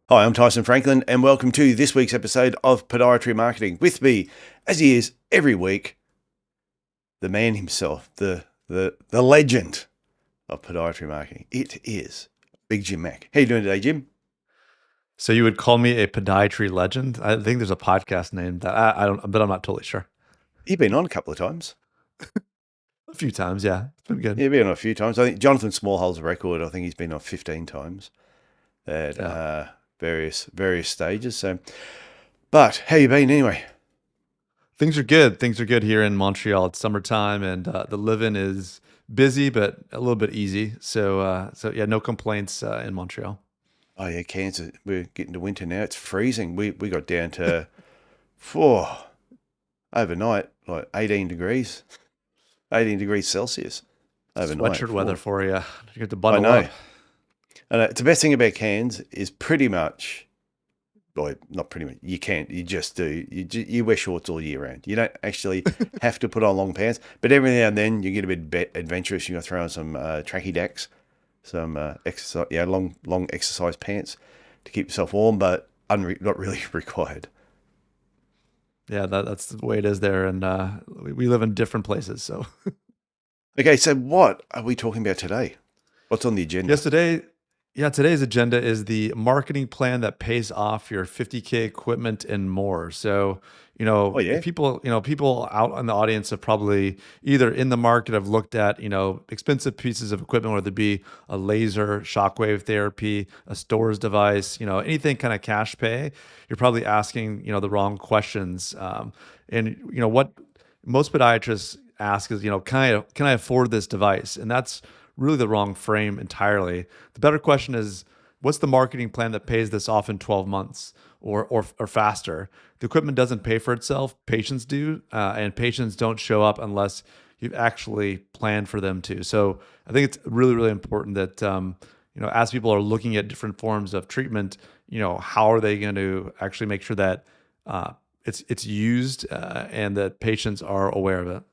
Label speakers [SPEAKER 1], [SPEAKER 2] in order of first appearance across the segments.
[SPEAKER 1] Hi, I'm Tyson Franklin, and welcome to this week's episode of Podiatry Marketing. With me, as he is every week, the man himself, the legend of podiatry marketing. It is Big Jim Mack. How you doing today, Jim?
[SPEAKER 2] So you would call me a podiatry legend? I think there's a podcast named that. I don't, but I'm not totally sure.
[SPEAKER 1] You've been on a couple of times.
[SPEAKER 2] A few times, yeah. It's been good.
[SPEAKER 1] You've been on a few times. I think Jonathan Small holds a record. I think he's been on 15 times at
[SPEAKER 2] Yeah.
[SPEAKER 1] various stages. So, but how you been anyway?
[SPEAKER 2] Things are good. Things are good here in Montreal. It's summertime and the living is busy, but a little bit easy. So yeah, no complaints in Montreal.
[SPEAKER 1] Oh yeah, Kansas. We're getting to winter now. It's freezing. We got down to four overnight, like 18 degrees Celsius overnight.
[SPEAKER 2] Sweatshirt weather
[SPEAKER 1] Whoa.
[SPEAKER 2] for you. You have to
[SPEAKER 1] I
[SPEAKER 2] bundle
[SPEAKER 1] know.
[SPEAKER 2] up.
[SPEAKER 1] And it's the best thing about Cairns is pretty much, well, not pretty much, you just do. You wear shorts all year round. You don't actually have to put on long pants, but every now and then you get a bit adventurous. You got to throw on some tracky dacks, some exercise, long exercise pants to keep yourself warm, but not really required.
[SPEAKER 2] Yeah, that's the way it is there. And we live in different places. So
[SPEAKER 1] Okay, so what are we talking about today? What's on the agenda?
[SPEAKER 2] Today's agenda is the marketing plan that pays off your 50K equipment and more. So,
[SPEAKER 1] Oh yeah.
[SPEAKER 2] if people out in the audience have probably either in the market have looked at, expensive pieces of equipment, whether it be a laser, shockwave therapy, a stores device, anything kind of cash pay, you're probably asking, the wrong questions. And what most podiatrists ask is, can I afford this device? And that's really the wrong frame entirely. The better question is, what's the marketing plan that pays this off in 12 months or faster? The equipment doesn't pay for itself. Patients do, and patients don't show up unless you've actually planned for them to. So I think it's really, really important that as people are looking at different forms of treatment, how are they going to actually make sure that it's used and that patients are aware of it?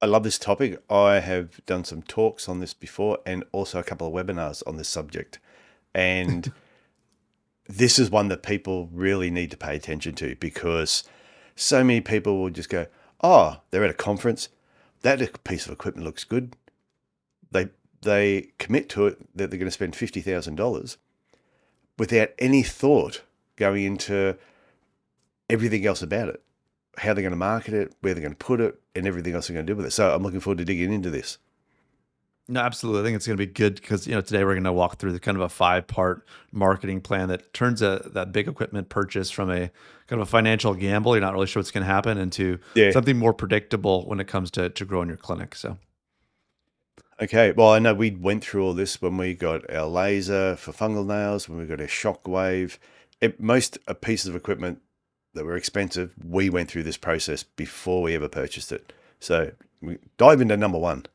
[SPEAKER 1] I love this topic. I have done some talks on this before and also a couple of webinars on this subject. And this is one that people really need to pay attention to because so many people will just go, oh, they're at a conference. That piece of equipment looks good. They commit to it that they're going to spend $50,000 without any thought going into everything else about it, how they're going to market it, where they're going to put it, and everything else they're going to do with it. So I'm looking forward to digging into this.
[SPEAKER 2] No, absolutely. I think it's going to be good because today we're going to walk through the kind of a 5-part marketing plan that turns that big equipment purchase from a kind of a financial gamble. You're not really sure what's going to happen into
[SPEAKER 1] Yeah.
[SPEAKER 2] something more predictable when it comes to growing your clinic. So
[SPEAKER 1] Okay. Well, I know we went through all this when we got our laser for fungal nails, when we got our shockwave. Most pieces of equipment that were expensive, we went through this process before we ever purchased it. So we dive into number one.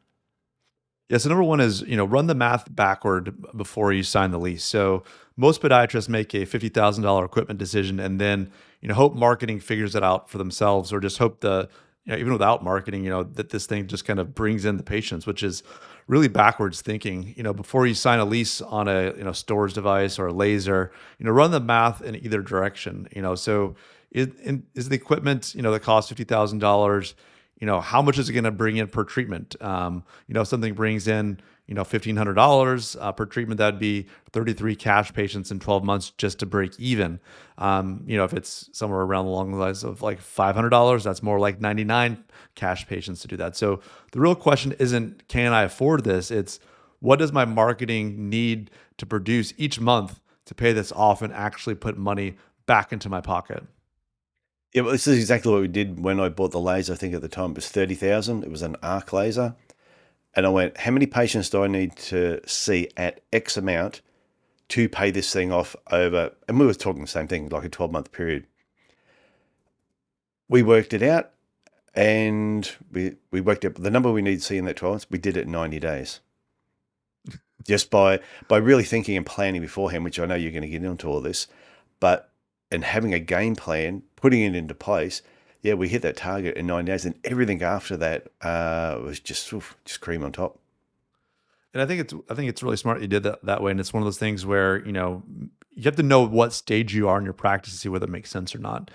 [SPEAKER 2] yeah, so number one is run the math backward before you sign the lease. So most podiatrists make a $50,000 equipment decision and then hope marketing figures it out for themselves, or just hope even without marketing, that this thing just kind of brings in the patients, which is really backwards thinking. Before you sign a lease on a storage device or a laser, run the math in either direction. So is the equipment that costs $50,000, how much is it going to bring in per treatment? If something brings in $1,500 per treatment, that'd be 33 cash patients in 12 months just to break even. If it's somewhere around along the lines of like $500, that's more like 99 cash patients to do that. So the real question isn't, can I afford this? It's, what does my marketing need to produce each month to pay this off and actually put money back into my pocket?
[SPEAKER 1] Yeah, well, this is exactly what we did when I bought the laser. I think at the time it was 30,000. It was an arc laser. And I went, how many patients do I need to see at X amount to pay this thing off over? And we were talking the same thing, like a 12-month period. We worked it out and we worked out the number we need to see in that 12 months. We did it in 90 days. Just by really thinking and planning beforehand, which I know you're going to get into all this, and having a game plan, putting it into place. Yeah, we hit that target in 9 days, and everything after that was just cream on top.
[SPEAKER 2] And I think it's really smart you did that way. And it's one of those things where, you have to know what stage you are in your practice to see whether it makes sense or not.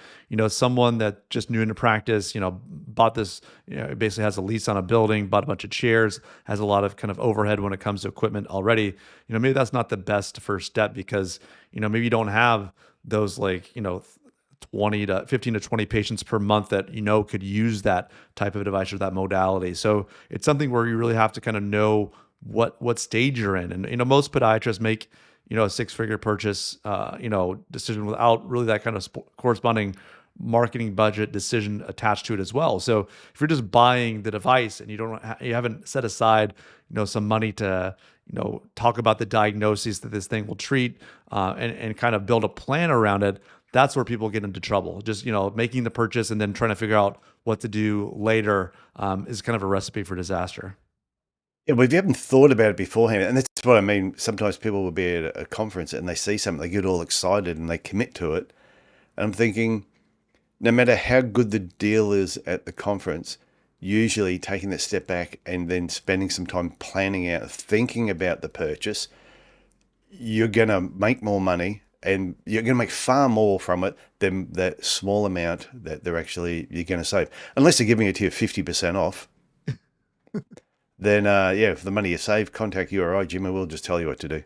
[SPEAKER 2] Someone that just new into practice, bought this, it basically has a lease on a building, bought a bunch of chairs, has a lot of kind of overhead when it comes to equipment already. Maybe that's not the best first step because, maybe you don't have those 20 to 15 to 20 patients per month that could use that type of device or that modality. So it's something where you really have to kind of know what stage you're in. And most podiatrists make a six-figure purchase decision without really that kind of corresponding marketing budget decision attached to it as well. So if you're just buying the device and you haven't set aside some money to talk about the diagnoses that this thing will treat, and kind of build a plan around it, that's where people get into trouble. Just making the purchase and then trying to figure out what to do later is kind of a recipe for disaster.
[SPEAKER 1] Yeah, well, if you haven't thought about it beforehand, and that's what I mean, sometimes people will be at a conference and they see something, they get all excited and they commit to it. And I'm thinking, no matter how good the deal is at the conference, usually taking that step back and then spending some time planning out, thinking about the purchase, you're going to make more money and you're going to make far more from it than that small amount that you're going to save. Unless they're giving it to you 50% off, then yeah, for the money you save, contact URI, Jim, and we'll just tell you what to do.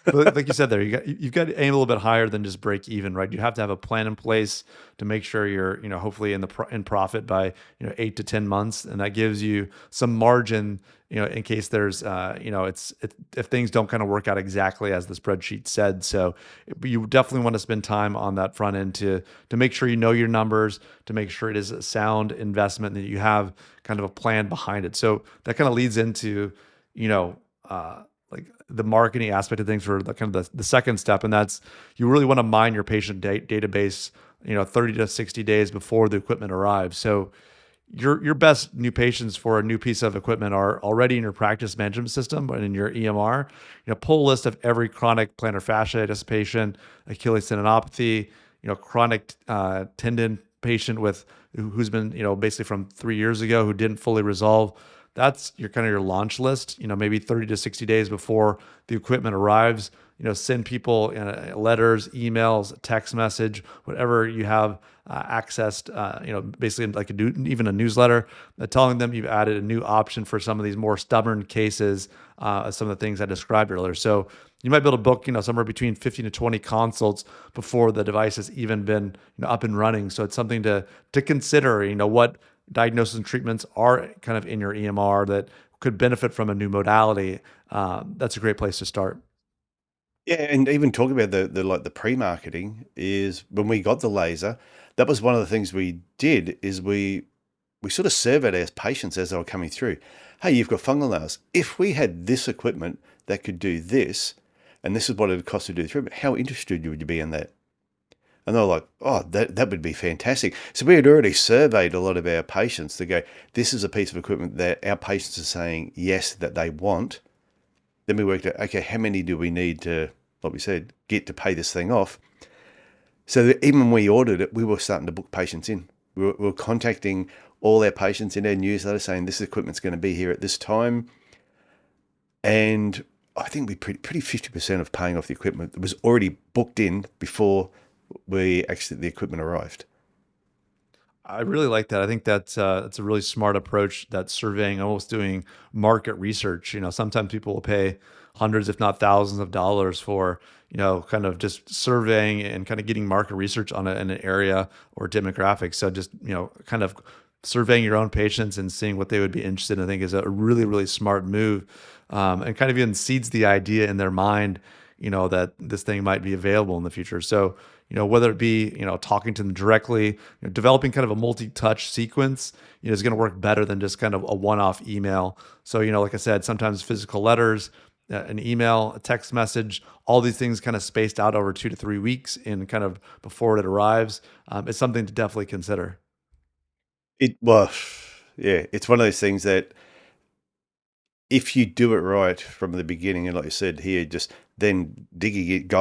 [SPEAKER 2] But like you said there, you've got to aim a little bit higher than just break even, right? You have to have a plan in place to make sure you're, hopefully in profit by, 8 to 10 months. And that gives you some margin, in case there's, if things don't kind of work out exactly as the spreadsheet said. So you definitely want to spend time on that front end to make sure you know your numbers, to make sure it is a sound investment, that you have kind of a plan behind it. So that kind of leads into, like the marketing aspect of things for the kind of the second step. And that's, you really want to mine your patient database, 30 to 60 days before the equipment arrives. So your best new patients for a new piece of equipment are already in your practice management system and in your EMR. Pull a list of every chronic plantar fasciitis patient, Achilles tendinopathy, chronic tendon patient who's been, basically from 3 years ago who didn't fully resolve. That's your kind of your launch list, maybe 30 to 60 days before the equipment arrives. Send people letters, emails, text message, whatever you have accessed, basically like even a newsletter, telling them you've added a new option for some of these more stubborn cases, some of the things I described earlier. So you might be able to book, somewhere between 15 to 20 consults before the device has even been up and running. So it's something to consider, what diagnosis and treatments are kind of in your EMR that could benefit from a new modality. That's a great place to start.
[SPEAKER 1] Yeah, and even talking about the pre-marketing is when we got the laser, that was one of the things we did is we sort of surveyed our patients as they were coming through. Hey, you've got fungal nails. If we had this equipment that could do this, and this is what it would cost to do the treatment, how interested would you be in that? And they were like, oh, that would be fantastic. So we had already surveyed a lot of our patients to go, this is a piece of equipment that our patients are saying yes, that they want. Then we worked out, okay, how many do we need to, like we said, get to pay this thing off? So that even when we ordered it, we were starting to book patients in. We were contacting all our patients in our newsletter saying this equipment's going to be here at this time. And I think we pretty 50% of paying off the equipment was already booked in before the equipment arrived.
[SPEAKER 2] I really like that. I think that's a really smart approach. That surveying, almost doing market research. Sometimes people will pay hundreds, if not thousands, of dollars for kind of just surveying and kind of getting market research on in an area or demographic. So just kind of surveying your own patients and seeing what they would be interested in, I think is a really really smart move, and kind of even seeds the idea in their mind, that this thing might be available in the future. So whether it be, talking to them directly, developing kind of a multi-touch sequence, is going to work better than just kind of a one-off email. So, like I said, sometimes physical letters, an email, a text message, all these things kind of spaced out over 2 to 3 weeks in kind of before it arrives, is something to definitely consider.
[SPEAKER 1] Well, yeah, it's one of those things that if you do it right from the beginning, and like you said here, just then digging it,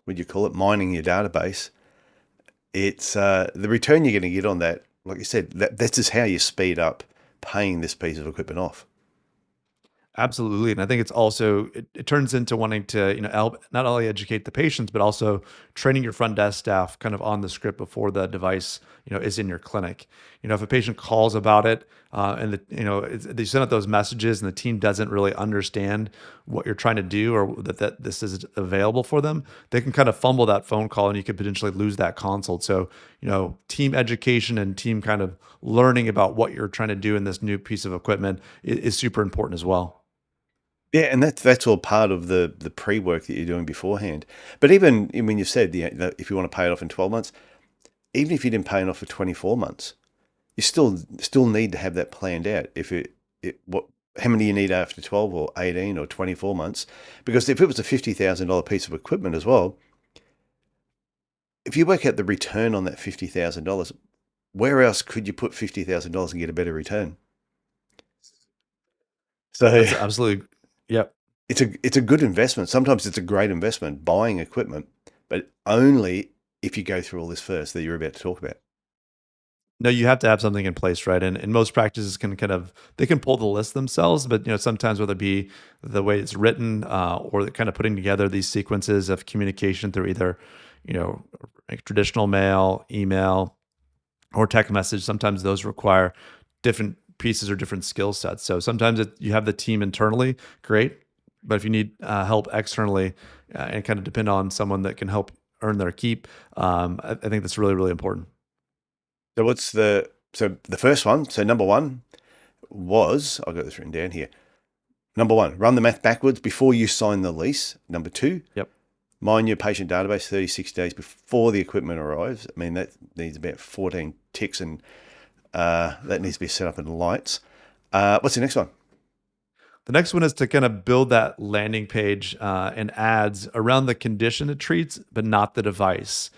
[SPEAKER 1] what do you call it, mining your database, it's the return you're going to get on that. Like you said, that's just how you speed up paying this piece of equipment off.
[SPEAKER 2] Absolutely. And I think it's also, it turns into wanting to, help not only educate the patients, but also training your front desk staff kind of on the script before the device, is in your clinic. If a patient calls about it, and they send out those messages and the team doesn't really understand what you're trying to do, or that this is available for them, they can kind of fumble that phone call and you could potentially lose that consult. So, team education and team kind of learning about what you're trying to do in this new piece of equipment is super important as well.
[SPEAKER 1] Yeah, and that's all part of the pre-work that you're doing beforehand. But even when you said if you want to pay it off in 12 months, even if you didn't pay it off for 24 months, you still need to have that planned out. If it what how many you need after 12 or 18 or 24 months? Because if it was a $50,000 piece of equipment as well, if you work out the return on that $50,000, where else could you put $50,000 and get a better return? So
[SPEAKER 2] That's absolutely, yep.
[SPEAKER 1] it's a good investment. Sometimes it's a great investment buying equipment, but only if you go through all this first that you're about to talk about.
[SPEAKER 2] No, you have to have something in place, right? And most practices can they can pull the list themselves, but sometimes whether it be the way it's written, or the kind of putting together these sequences of communication through either, like traditional mail, email, or text message, sometimes those require different pieces or different skill sets. So sometimes you have the team internally, great, but if you need help externally, and kind of depend on someone that can help earn their keep, I think that's really, really important.
[SPEAKER 1] So the first one? So number one was, I've got this written down here. Number one, run the math backwards before you sign the lease. Number two,
[SPEAKER 2] Yep.
[SPEAKER 1] mine your patient database 36 days before the equipment arrives. I mean, that needs about 14 ticks, and that needs to be set up in lights. What's the next one?
[SPEAKER 2] The next one is to kind of build that landing page and ads around the condition it treats, but not the device.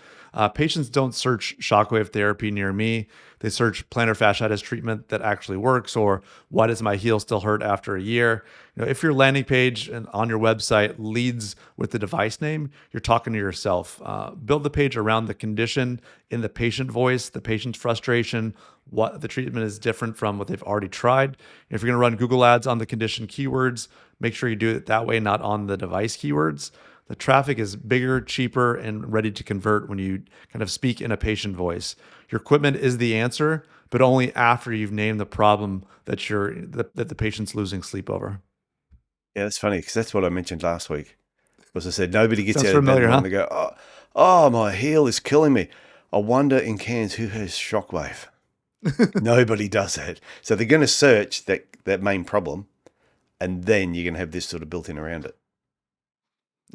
[SPEAKER 2] Patients don't search shockwave therapy near me. They search plantar fasciitis treatment that actually works, or why does my heel still hurt after a year? If your landing page and on your website leads with the device name, you're talking to yourself. Build the page around the condition in the patient voice, the patient's frustration, what the treatment is different from what they've already tried. If you're going to run Google ads on the condition keywords, make sure you do it that way, not on the device keywords. The traffic is bigger, cheaper, and ready to convert when you kind of speak in a patient voice. Your equipment is the answer, but only after you've named the problem that the patient's losing sleep over.
[SPEAKER 1] Yeah, that's funny because that's what I mentioned last week. Was I said nobody gets
[SPEAKER 2] Sounds
[SPEAKER 1] out of bed in the
[SPEAKER 2] familiar, huh?
[SPEAKER 1] morning and they go, oh, my heel is killing me. I wonder in Cairns who has shockwave. Nobody does that. So they're going to search that main problem, and then you're going to have this sort of built in around it.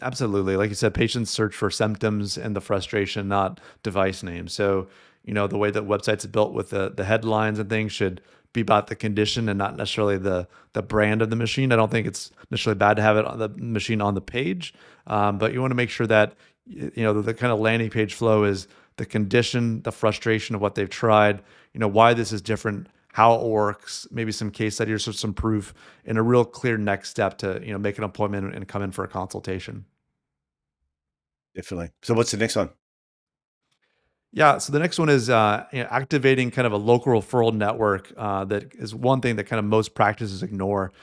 [SPEAKER 2] Absolutely. Like you said, patients search for symptoms and the frustration, not device names. So, the way that websites are built with the headlines and things should be about the condition and not necessarily the brand of the machine. I don't think it's necessarily bad to have it on the machine on the page, but you want to make sure that the kind of landing page flow is the condition, the frustration of what they've tried, why this is different, how it works, maybe some case studies or some proof, and a real clear next step to make an appointment and come in for a consultation.
[SPEAKER 1] Definitely. So what's the next one?
[SPEAKER 2] Yeah, so the next one is activating kind of a local referral network. That is one thing that kind of most practices ignore.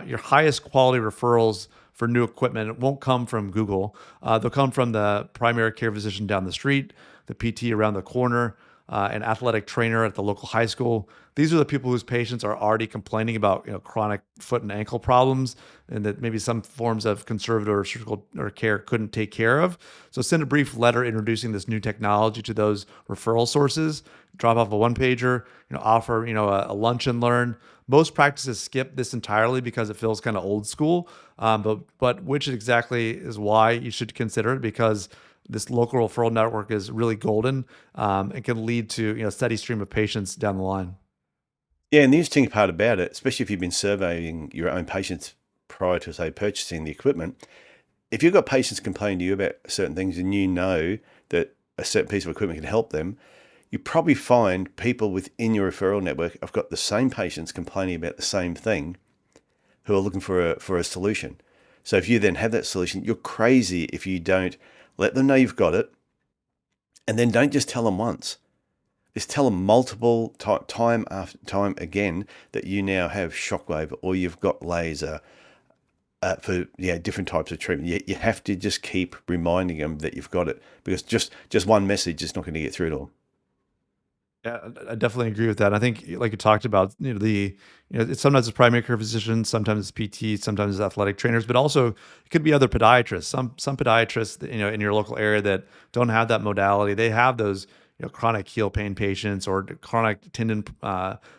[SPEAKER 2] Your highest quality referrals for new equipment won't come from Google. They'll come from the primary care physician down the street, the PT around the corner, an athletic trainer at the local high school. These are the people whose patients are already complaining about chronic foot and ankle problems, and that maybe some forms of conservative or surgical or care couldn't take care of. So send a brief letter introducing this new technology to those referral sources. Drop off a one pager. Offer a lunch and learn. Most practices skip this entirely because it feels kind of old school, but which exactly is why you should consider it, because this local referral network is really golden, and can lead to a steady stream of patients down the line.
[SPEAKER 1] Yeah, and the interesting part about it, especially if you've been surveying your own patients prior to, say, purchasing the equipment, if you've got patients complaining to you about certain things and you know that a certain piece of equipment can help them, you probably find people within your referral network have got the same patients complaining about the same thing who are looking for a solution. So if you then have that solution, you're crazy if you don't let them know you've got it, and then don't just tell them once. Just tell them time after time again that you now have shockwave, or you've got laser, for different types of treatment. You have to just keep reminding them that you've got it, because just one message is not going to get through to them.
[SPEAKER 2] Yeah, I definitely agree with that. I think, like you talked about, it's sometimes it's primary care physicians, sometimes it's PT, sometimes it's athletic trainers, but also it could be other podiatrists. Some podiatrists, in your local area that don't have that modality, they have those, chronic heel pain patients or chronic tendon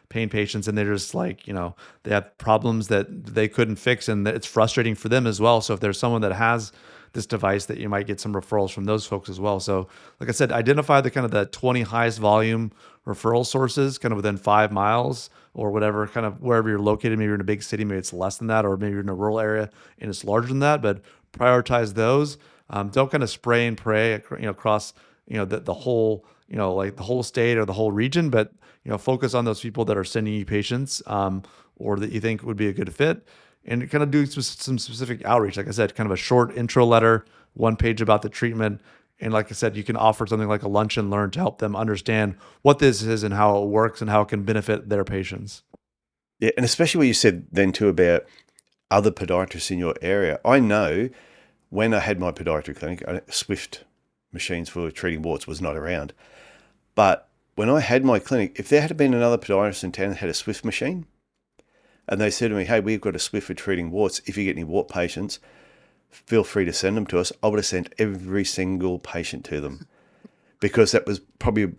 [SPEAKER 2] pain patients, and they're just like, they have problems that they couldn't fix, and that it's frustrating for them as well. So if there's someone that has this device, that you might get some referrals from those folks as well. So, like I said, identify the kind of the 20 highest volume referral sources kind of within 5 miles or whatever, kind of wherever you're located. Maybe you're in a big city, maybe it's less than that, or maybe you're in a rural area and it's larger than that, but prioritize those. Don't kind of spray and pray, across, the whole, like the whole state or the whole region, but, focus on those people that are sending you patients, or that you think would be a good fit, and kind of do some specific outreach. Like I said, kind of a short intro letter, 1 page about the treatment. And like I said, you can offer something like a lunch and learn to help them understand what this is and how it works and how it can benefit their patients.
[SPEAKER 1] Yeah, and especially what you said then too about other podiatrists in your area. I know when I had my podiatry clinic, Swift machines for treating warts was not around. But when I had my clinic, if there had been another podiatrist in town that had a Swift machine, and they said to me, hey, we've got a Swift for treating warts, if you get any wart patients, feel free to send them to us, I would have sent every single patient to them, because that was probably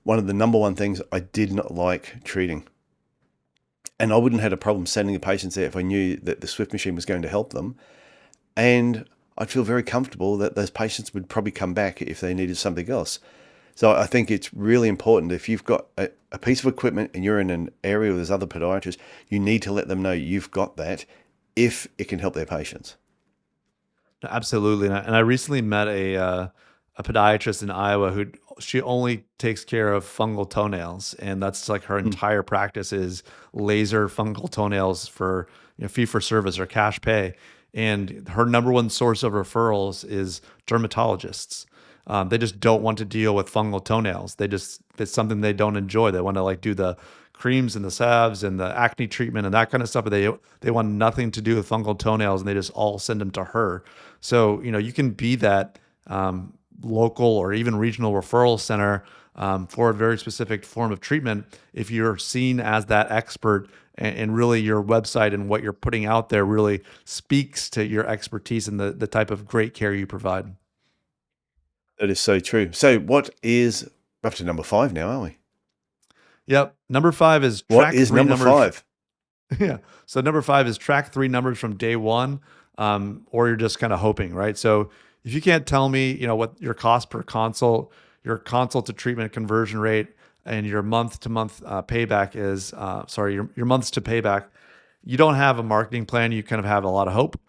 [SPEAKER 1] one of the number one things I did not like treating. And I wouldn't have had a problem sending the patients there if I knew that the Swift machine was going to help them. And I'd feel very comfortable that those patients would probably come back if they needed something else. So I think it's really important, if you've got a piece of equipment and you're in an area where there's other podiatrists, you need to let them know you've got that if it can help their patients.
[SPEAKER 2] Absolutely. And I recently met a podiatrist in Iowa who, she only takes care of fungal toenails, and that's like her
[SPEAKER 1] Mm.
[SPEAKER 2] entire practice is laser fungal toenails for, fee for service or cash pay. And her number one source of referrals is dermatologists. They just don't want to deal with fungal toenails. It's something they don't enjoy. They want to like do the creams and the salves and the acne treatment and that kind of stuff, but they want nothing to do with fungal toenails, and they just all send them to her. So, you can be that local or even regional referral center for a very specific form of treatment if you're seen as that expert, and really your website and what you're putting out there really speaks to your expertise and the type of great care you provide.
[SPEAKER 1] That is so true. So what is, we're up to number 5 now, aren't we?
[SPEAKER 2] Yep. Number 5 is
[SPEAKER 1] What
[SPEAKER 2] track
[SPEAKER 1] is
[SPEAKER 2] three
[SPEAKER 1] number
[SPEAKER 2] numbers.
[SPEAKER 1] 5?
[SPEAKER 2] Yeah. So number 5 is track 3 numbers from day one, or you're just kind of hoping, right? So if you can't tell me, what your cost per consult, your consult to treatment conversion rate, and your month to month payback is, your months to payback, you don't have a marketing plan. You kind of have a lot of hope.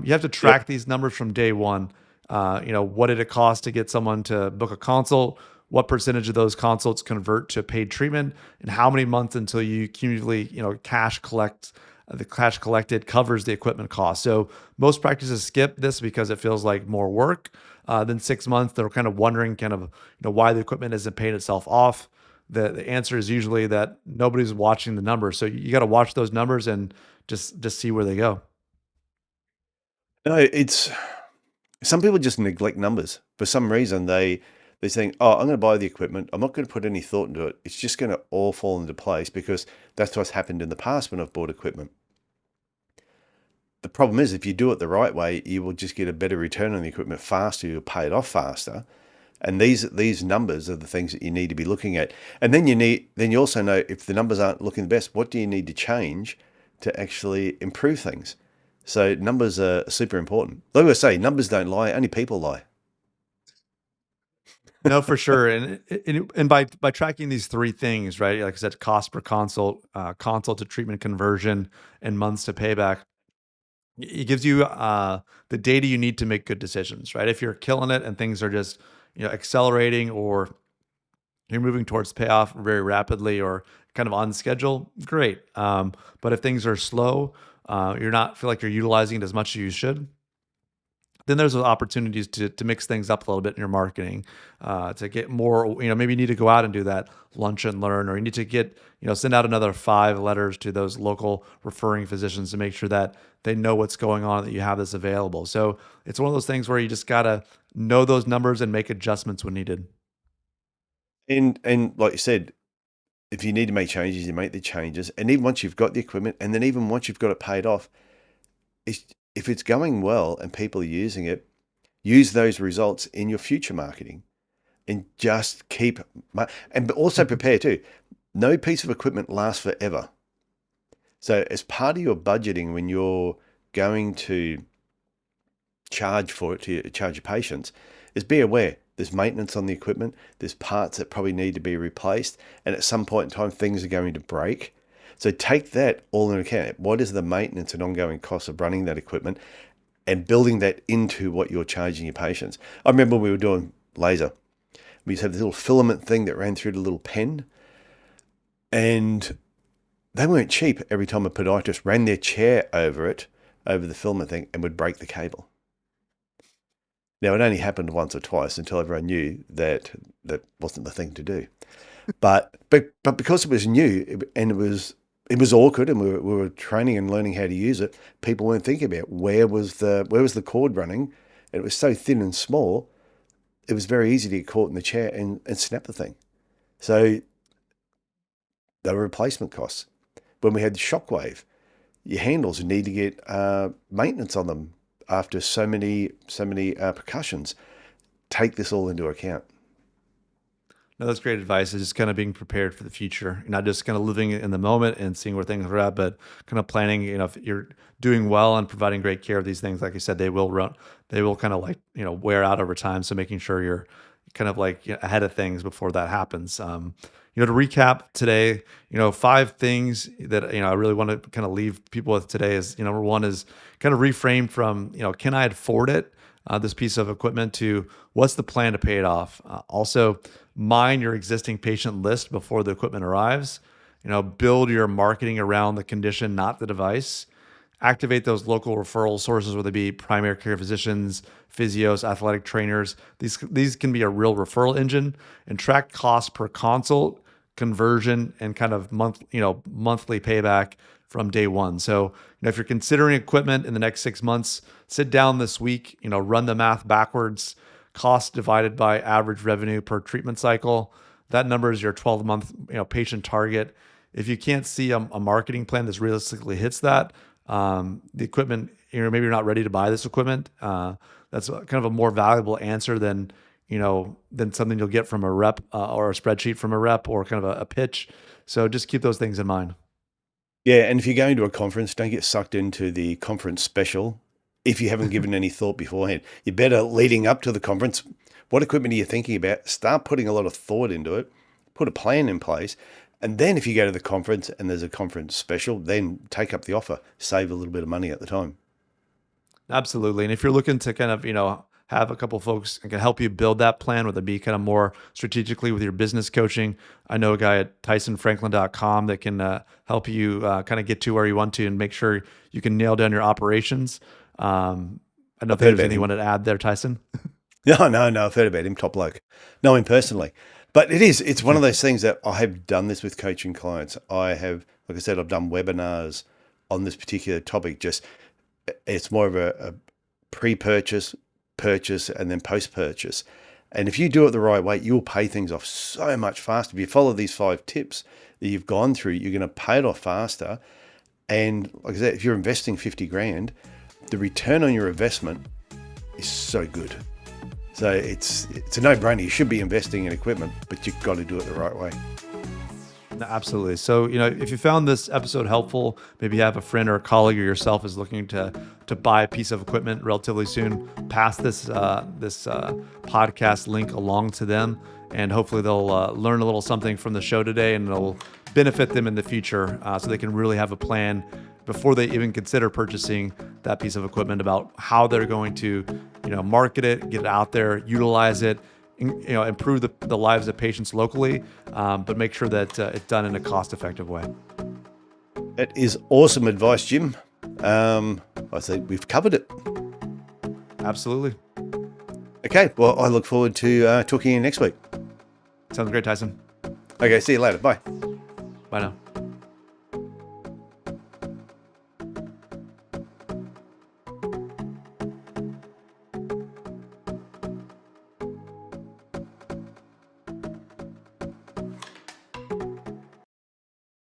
[SPEAKER 2] You have to track
[SPEAKER 1] Yep.
[SPEAKER 2] these numbers from day one. What did it cost to get someone to book a consult? What percentage of those consults convert to paid treatment, and how many months until you cumulatively, the cash collected covers the equipment cost. So most practices skip this because it feels like more work than 6 months. They're kind of wondering why the equipment isn't paying itself off. The answer is usually that nobody's watching the numbers. So you got to watch those numbers and just see where they go.
[SPEAKER 1] No, it's, some people just neglect numbers. For some reason, they think, oh, I'm going to buy the equipment. I'm not going to put any thought into it. It's just going to all fall into place, because that's what's happened in the past when I've bought equipment. The problem is, if you do it the right way, you will just get a better return on the equipment faster. You'll pay it off faster. And these numbers are the things that you need to be looking at. And then you also know, if the numbers aren't looking the best, what do you need to change to actually improve things? So numbers are super important. Like I say, numbers don't lie, only people lie.
[SPEAKER 2] No, for sure. And by tracking these 3 things, right? Like I said, cost per consult, consult to treatment conversion, and months to payback, it gives you the data you need to make good decisions, right? If you're killing it and things are just, accelerating, or you're moving towards payoff very rapidly or kind of on schedule, great. But if things are slow, you're not feel like you're utilizing it as much as you should, then there's those opportunities to mix things up a little bit in your marketing, to get more, maybe you need to go out and do that lunch and learn, or you need to get, send out another 5 letters to those local referring physicians to make sure that they know what's going on, that you have this available. So it's one of those things where you just got to know those numbers and make adjustments when needed.
[SPEAKER 1] And like you said, if you need to make changes, you make the changes. And even once you've got the equipment, and then even once you've got it paid off, if it's going well and people are using it, use those results in your future marketing, and just keep, and also prepare too. No piece of equipment lasts forever. So as part of your budgeting, when you're going to charge for it, to charge your patients, is be aware there's maintenance on the equipment. There's parts that probably need to be replaced. And at some point in time, things are going to break. So take that all into account. What is the maintenance and ongoing cost of running that equipment, and building that into what you're charging your patients? I remember when we were doing laser, we used to have this little filament thing that ran through the little pen, and they weren't cheap. Every time a podiatrist ran their chair over it, over the filament thing, and would break the cable. Now, it only happened once or twice until everyone knew that that wasn't the thing to do. But because it was new, and it was awkward, and we were training and learning how to use it, people weren't thinking about where was the cord running, and it was so thin and small, it was very easy to get caught in the chair and snap the thing. So they were replacement costs. When we had the shockwave, your handles need to get maintenance on them after so many percussions. Take this all into account.
[SPEAKER 2] No, that's great advice. Is just kind of being prepared for the future. You're not just kind of living in the moment and seeing where things are at, but kind of planning. If you're doing well and providing great care of these things, like you said, they will run. They will kind of like wear out over time. So making sure you're kind of like ahead of things before that happens. To recap today, 5 things that I really want to kind of leave people with today is, number one is kind of reframe from can I afford it, this piece of equipment, to what's the plan to pay it off. Also, mine your existing patient list before the equipment arrives. Build your marketing around the condition, not the device. Activate those local referral sources, whether they be primary care physicians, physios, athletic trainers. These can be a real referral engine. And track cost per consult, conversion, and kind of monthly payback from day one. So, if you're considering equipment in the next 6 months, sit down this week, run the math backwards. Cost divided by average revenue per treatment cycle. That number is your 12-month patient target. If you can't see a marketing plan that realistically hits that, the equipment, maybe you're not ready to buy this equipment. That's kind of a more valuable answer than something you'll get from a rep, or a spreadsheet from a rep, or kind of a pitch. So just keep those things in mind.
[SPEAKER 1] Yeah, and if you're going to a conference, don't get sucked into the conference special if you haven't given any thought beforehand. You're better leading up to the conference. What equipment are you thinking about? Start putting a lot of thought into it. Put a plan in place. And then if you go to the conference and there's a conference special, then take up the offer. Save a little bit of money at the time.
[SPEAKER 2] Absolutely. And if you're looking to kind of, have a couple folks that can help you build that plan, whether it be kind of more strategically with your business coaching, I know a guy at TysonFranklin.com that can help you kind of get to where you want to and make sure you can nail down your operations. I don't know if there's anyone to add there, Tyson.
[SPEAKER 1] No, I've heard about him, top bloke. Know him personally. But it's one of those things that I have done this with coaching clients. I have, like I said, I've done webinars on this particular topic. Just, it's more of a pre-purchase, purchase, and then post-purchase. And if you do it the right way, you'll pay things off so much faster. If you follow these 5 tips that you've gone through, you're going to pay it off faster. And like I said, if you're investing 50 grand, the return on your investment is so good. So it's a no-brainer. You should be investing in equipment, but you've got to do it the right way.
[SPEAKER 2] Absolutely. So, if you found this episode helpful, maybe you have a friend or a colleague or yourself is looking to buy a piece of equipment relatively soon, pass this podcast link along to them, and hopefully they'll learn a little something from the show today, and it'll benefit them in the future, so they can really have a plan before they even consider purchasing that piece of equipment about how they're going to, market it, get it out there, utilize it, improve the lives of patients locally, but make sure that it's done in a cost-effective way.
[SPEAKER 1] That is awesome advice, Jim. I think we've covered it.
[SPEAKER 2] Absolutely.
[SPEAKER 1] Okay, well, I look forward to talking to you next week.
[SPEAKER 2] Sounds great, Tyson.
[SPEAKER 1] Okay, see you later. Bye.
[SPEAKER 2] Bye now.